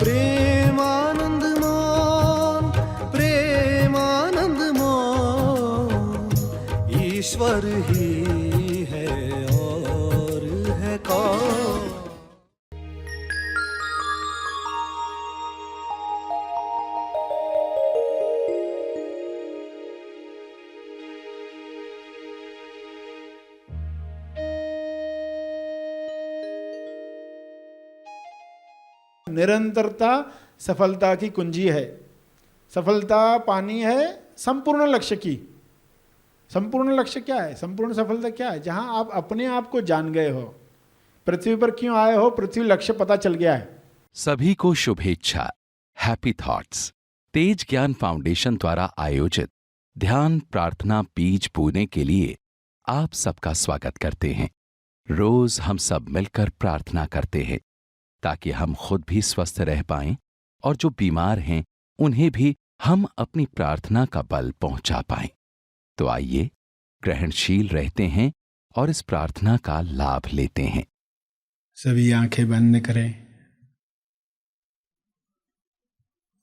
प्रेमानंद मोहन, प्रेमानंद मोहन, ईश्वर ही है और है कौन। निरंतरता सफलता की कुंजी है। सफलता पानी है संपूर्ण लक्ष्य की। संपूर्ण लक्ष्य क्या है? संपूर्ण सफलता क्या है? जहां आप अपने आप को जान गए हो। पृथ्वी पर क्यों आए हो? पृथ्वी लक्ष्य पता चल गया है। सभी को शुभेच्छा। हैप्पी थॉट्स तेज ज्ञान फाउंडेशन द्वारा आयोजित ध्यान प्रार्थना बीज बोने के लिए आप सबका स्वागत करते हैं। रोज हम सब मिलकर प्रार्थना करते हैं ताकि हम खुद भी स्वस्थ रह पाएं और जो बीमार हैं उन्हें भी हम अपनी प्रार्थना का बल पहुंचा पाएं। तो आइए ग्रहणशील रहते हैं और इस प्रार्थना का लाभ लेते हैं। सभी आंखें बंद करें।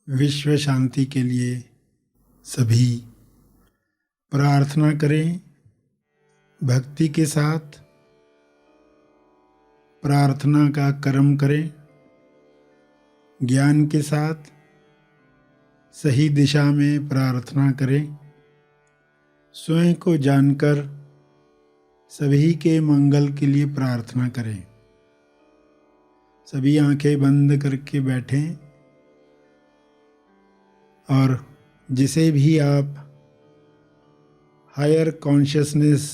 विश्व शांति के लिए सभी प्रार्थना करें। भक्ति के साथ प्रार्थना का कर्म करें। ज्ञान के साथ सही दिशा में प्रार्थना करें। स्वयं को जानकर सभी के मंगल के लिए प्रार्थना करें। सभी आंखें बंद करके बैठें और जिसे भी आप हायर कॉन्शियसनेस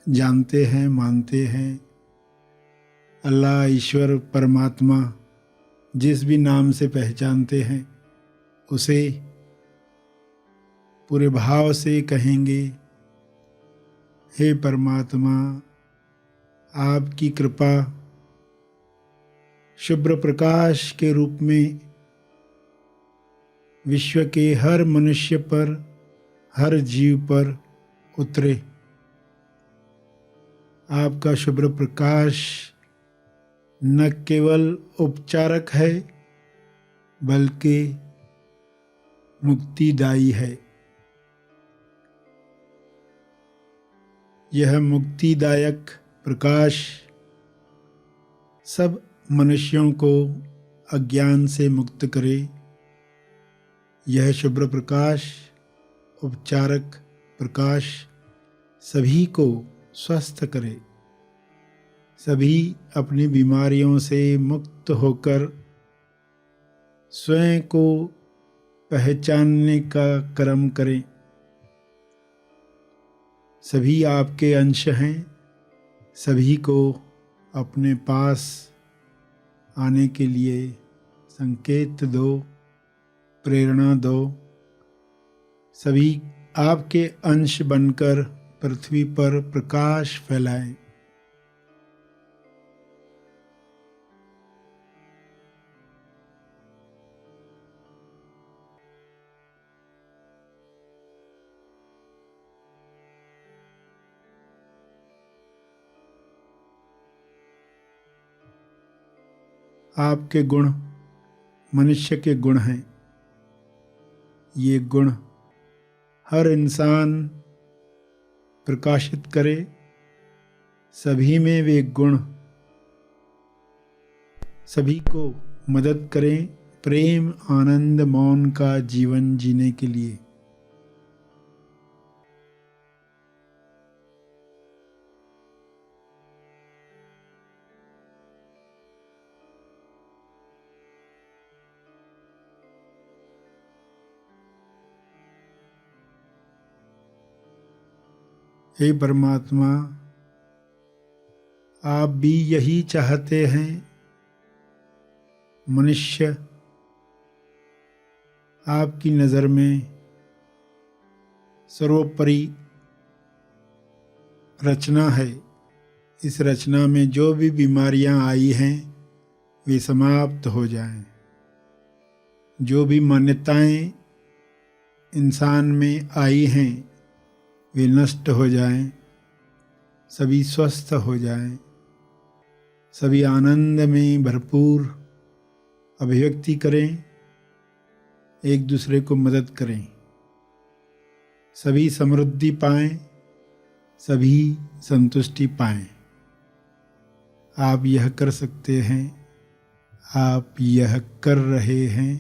जानते हैं, मानते हैं, अल्लाह, ईश्वर, परमात्मा, जिस भी नाम से पहचानते हैं, उसे पूरे भाव से कहेंगे, हे परमात्मा, आपकी कृपा शुभ्र प्रकाश के रूप में विश्व के हर मनुष्य पर, हर जीव पर उतरे। आपका शुभ्र प्रकाश न केवल उपचारक है बल्कि मुक्तिदायी है। यह मुक्तिदायक प्रकाश सब मनुष्यों को अज्ञान से मुक्त करे। यह शुभ्र प्रकाश, उपचारक प्रकाश सभी को स्वस्थ करे। सभी अपनी बीमारियों से मुक्त होकर स्वयं को पहचानने का कर्म करें। सभी आपके अंश हैं। सभी को अपने पास आने के लिए संकेत दो, प्रेरणा दो। सभी आपके अंश बनकर पृथ्वी पर प्रकाश फैलाएं। आपके गुण मनुष्य के गुण हैं। ये गुण हर इंसान प्रकाशित करे। सभी में वे गुण सभी को मदद करें प्रेम, आनंद, मौन का जीवन जीने के लिए। हे परमात्मा, आप भी यही चाहते हैं। मनुष्य आपकी नज़र में सर्वोपरि रचना है। इस रचना में जो भी बीमारियां आई हैं वे समाप्त हो जाएं। जो भी मान्यताएं इंसान में आई हैं वे नष्ट हो जाएं। सभी स्वस्थ हो जाएं। सभी आनंद में भरपूर अभिव्यक्ति करें, एक दूसरे को मदद करें, सभी समृद्धि पाएं, सभी संतुष्टि पाएं। आप यह कर सकते हैं, आप यह कर रहे हैं।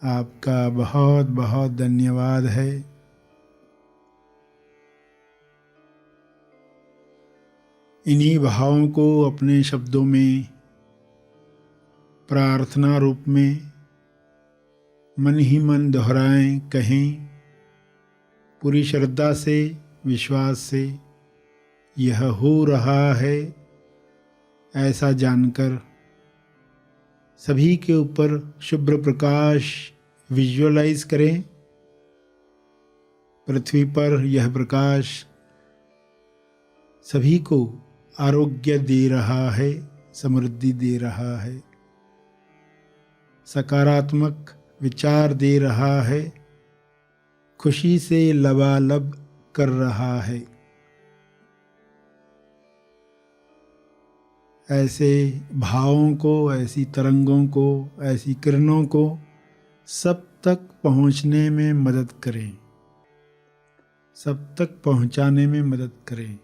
आपका बहुत बहुत धन्यवाद है। इन्हीं भावों को अपने शब्दों में प्रार्थना रूप में मन ही मन दोहराएं, कहें पूरी श्रद्धा से, विश्वास से। यह हो रहा है ऐसा जानकर सभी के ऊपर शुभ्र प्रकाश विजुअलाइज करें। पृथ्वी पर यह प्रकाश सभी को आरोग्य दे रहा है, समृद्धि दे रहा है, सकारात्मक विचार दे रहा है, खुशी से लबालब कर रहा है। ऐसे भावों को, ऐसी तरंगों को, ऐसी किरणों को सब तक पहुंचने में मदद करें, सब तक पहुंचाने में मदद करें।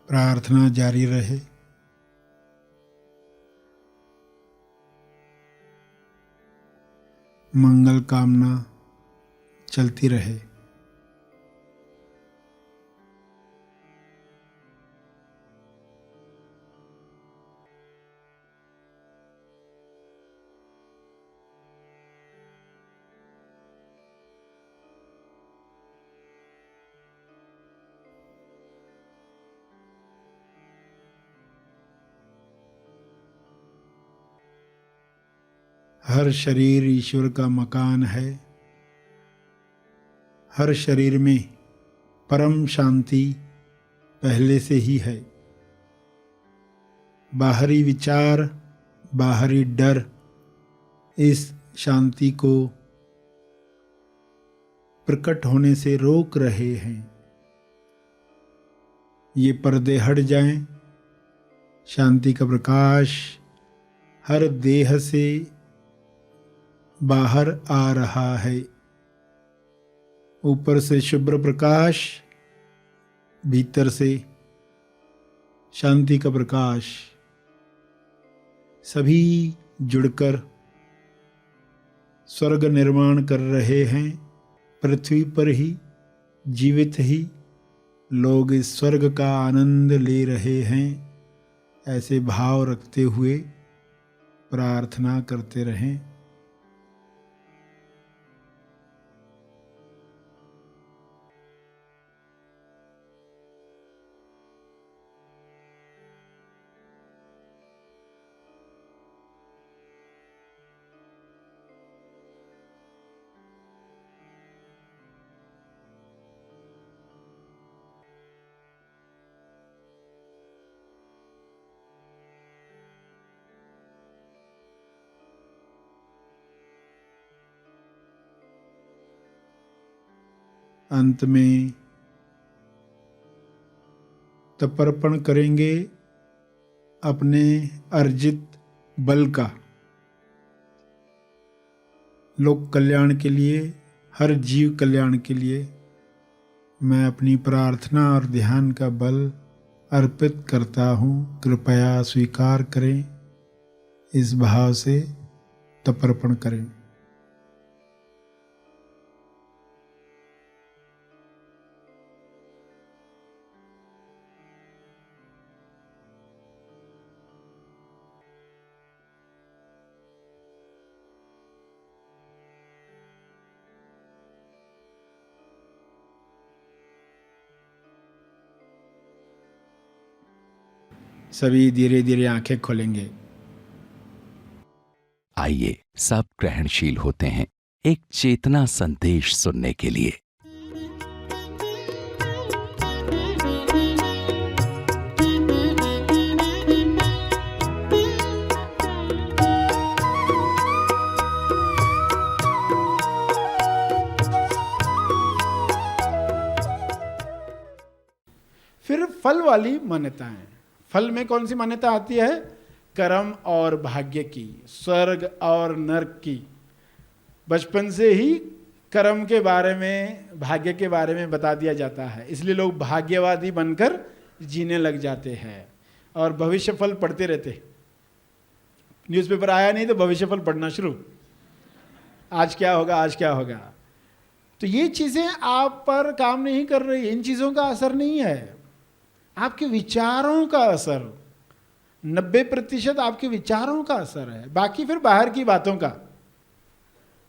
प्रार्थना जारी रहे। मंगल कामना चलती रहे। हर शरीर ईश्वर का मकान है। हर शरीर में परम शांति पहले से ही है। बाहरी विचार, बाहरी डर इस शांति को प्रकट होने से रोक रहे हैं। ये पर्दे हट जाएं, शांति का प्रकाश हर देह से बाहर आ रहा है। ऊपर से शुभ्र प्रकाश, भीतर से शांति का प्रकाश, सभी जुड़कर स्वर्ग निर्माण कर रहे हैं। पृथ्वी पर ही, जीवित ही लोग इस स्वर्ग का आनंद ले रहे हैं। ऐसे भाव रखते हुए प्रार्थना करते रहें। अंत में तर्पण करेंगे अपने अर्जित बल का, लोक कल्याण के लिए, हर जीव कल्याण के लिए। मैं अपनी प्रार्थना और ध्यान का बल अर्पित करता हूँ, कृपया स्वीकार करें। इस भाव से तर्पण करें। सभी धीरे धीरे आंखें खोलेंगे। आइए सब ग्रहणशील होते हैं एक चेतना संदेश सुनने के लिए। फिर फल वाली मान्यताएं। फल में कौन सी मान्यता आती है? कर्म और भाग्य की, स्वर्ग और नरक की। बचपन से ही कर्म के बारे में, भाग्य के बारे में बता दिया जाता है, इसलिए लोग भाग्यवादी बनकर जीने लग जाते हैं और भविष्य फल पढ़ते रहते। न्यूज़पेपर आया नहीं तो भविष्य फल पढ़ना शुरू, आज क्या होगा, आज क्या होगा। तो ये चीज़ें आप पर काम नहीं कर रही, इन चीज़ों का असर नहीं है, आपके विचारों का असर। 90% आपके विचारों का असर है, बाकी फिर बाहर की बातों का।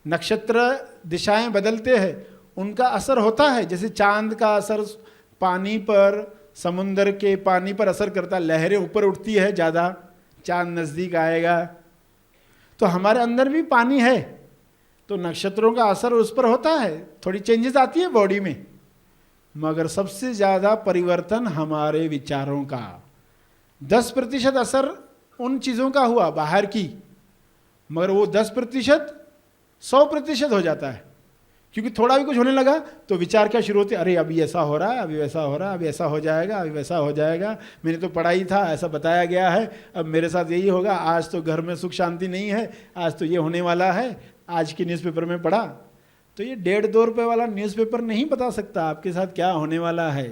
नक्षत्र दिशाएं बदलते हैं, उनका असर होता है। जैसे चांद का असर पानी पर, समुद्र के पानी पर असर करता है, लहरें ऊपर उठती है ज़्यादा, चांद नज़दीक आएगा। तो हमारे अंदर भी पानी है, तो नक्षत्रों का असर उस पर होता है, थोड़ी चेंजेस आती है बॉडी में। मगर सबसे ज़्यादा परिवर्तन हमारे विचारों का। 10% असर उन चीज़ों का हुआ बाहर की, मगर वो 10% 100% हो जाता है। क्योंकि थोड़ा भी कुछ होने लगा तो विचार क्या शुरू होते, अरे अभी ऐसा हो रहा है, अभी वैसा हो रहा है, अभी ऐसा हो जाएगा, अभी वैसा हो जाएगा, मैंने तो पढ़ा ही था, ऐसा बताया गया है, अब मेरे साथ यही होगा, आज तो घर में सुख शांति नहीं है, आज तो ये होने वाला है, आज के न्यूज़पेपर में पढ़ा। तो ये 1.5-2 रुपये वाला न्यूज़पेपर नहीं बता सकता आपके साथ क्या होने वाला है,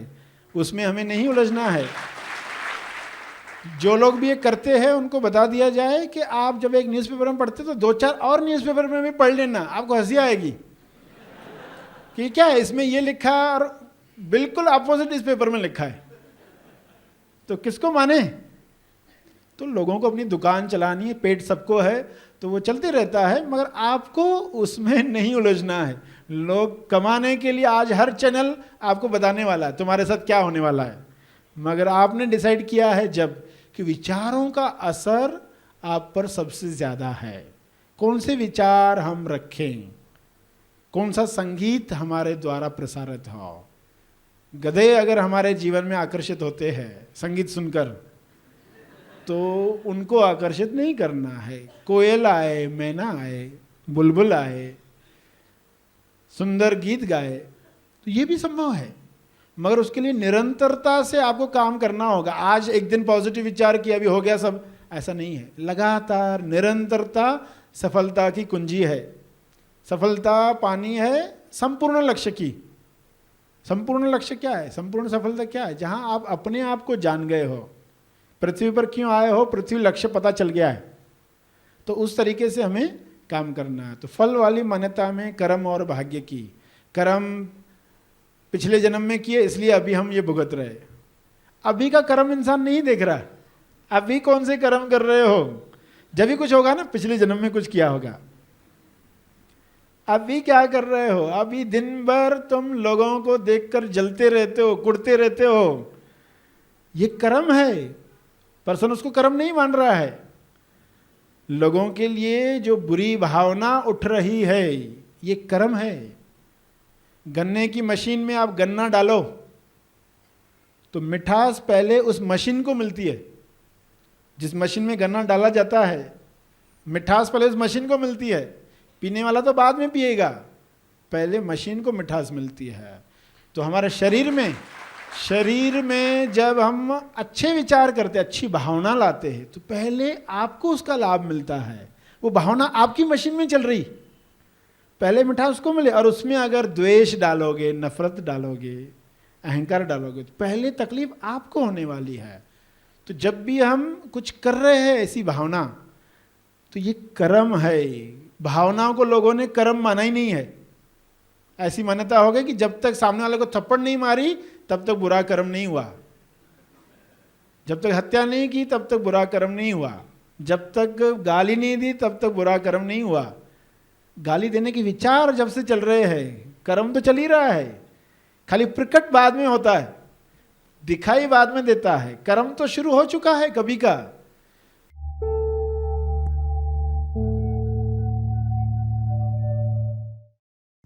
उसमें हमें नहीं उलझना है। जो लोग भी ये करते हैं उनको बता दिया जाए कि आप जब एक न्यूज़पेपर में पढ़ते तो 2-4 और न्यूज़पेपर में भी पढ़ लेना, आपको हंसी आएगी कि क्या है इसमें ये लिखा है और बिल्कुल अपोजिट इस पेपर में लिखा है। तो किसको माने? तो लोगों को अपनी दुकान चलानी है, पेट सबको है, तो वो चलते रहता है, मगर आपको उसमें नहीं उलझना है। लोग कमाने के लिए आज हर चैनल आपको बताने वाला है तुम्हारे साथ क्या होने वाला है, मगर आपने डिसाइड किया है जब कि विचारों का असर आप पर सबसे ज़्यादा है। कौन से विचार हम रखें, कौन सा संगीत हमारे द्वारा प्रसारित हो। गधे अगर हमारे जीवन में आकर्षित होते हैं संगीत सुनकर, तो उनको आकर्षित नहीं करना है। कोयल आए, मैना आए, बुलबुल आए, सुंदर गीत गाए, तो ये भी संभव है, मगर उसके लिए निरंतरता से आपको काम करना होगा। आज एक दिन पॉजिटिव विचार किया, अभी हो गया सब, ऐसा नहीं है। लगातार निरंतरता सफलता की कुंजी है। सफलता पानी है संपूर्ण लक्ष्य की। संपूर्ण लक्ष्य क्या है? संपूर्ण सफलता क्या है? जहां आप अपने आप को जान गए हो, पृथ्वी पर क्यों आए हो, पृथ्वी लक्ष्य पता चल गया है, तो उस तरीके से हमें काम करना है। तो फल वाली मान्यता में कर्म और भाग्य की। कर्म पिछले जन्म में किए इसलिए अभी हम ये भुगत रहे। अभी का कर्म इंसान नहीं देख रहा, अभी कौन से कर्म कर रहे हो। जब भी कुछ होगा ना, पिछले जन्म में कुछ किया होगा। अभी क्या कर रहे हो? अभी दिन भर तुम लोगों को देखकर जलते रहते हो, कुड़ते रहते हो, ये कर्म है। पर्सन उसको कर्म नहीं मान रहा है। लोगों के लिए जो बुरी भावना उठ रही है, ये कर्म है। गन्ने की मशीन में आप गन्ना डालो तो मिठास पहले उस मशीन को मिलती है। जिस मशीन में गन्ना डाला जाता है, मिठास पहले उस मशीन को मिलती है। पीने वाला तो बाद में पिएगा, पहले मशीन को मिठास मिलती है। तो हमारे शरीर में जब हम अच्छे विचार करते, अच्छी भावना लाते हैं, तो पहले आपको उसका लाभ मिलता है। वो भावना आपकी मशीन में चल रही, पहले मिठास उसको मिले। और उसमें अगर द्वेष डालोगे, नफरत डालोगे, अहंकार डालोगे, तो पहले तकलीफ आपको होने वाली है। तो जब भी हम कुछ कर रहे हैं ऐसी भावना, तो ये कर्म है। भावनाओं को लोगों ने कर्म माना ही नहीं है। ऐसी मान्यता हो गई कि जब तक सामने वाले को थप्पड़ नहीं मारी तब तक बुरा कर्म नहीं हुआ, जब तक हत्या नहीं की तब तक बुरा कर्म नहीं हुआ, जब तक गाली नहीं दी तब तक बुरा कर्म नहीं हुआ। गाली देने के विचार जब से चल रहे हैं, कर्म तो चल ही रहा है, खाली प्रकट बाद में होता है, दिखाई बाद में देता है। कर्म तो शुरू हो चुका है कभी का।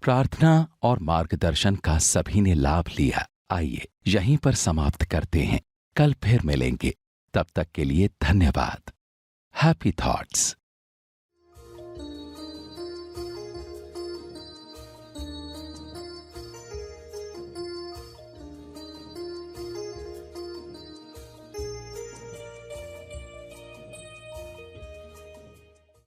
प्रार्थना और मार्गदर्शन का सभी ने लाभ लिया। आइए यहीं पर समाप्त करते हैं, कल फिर मिलेंगे। तब तक के लिए धन्यवाद। Happy thoughts.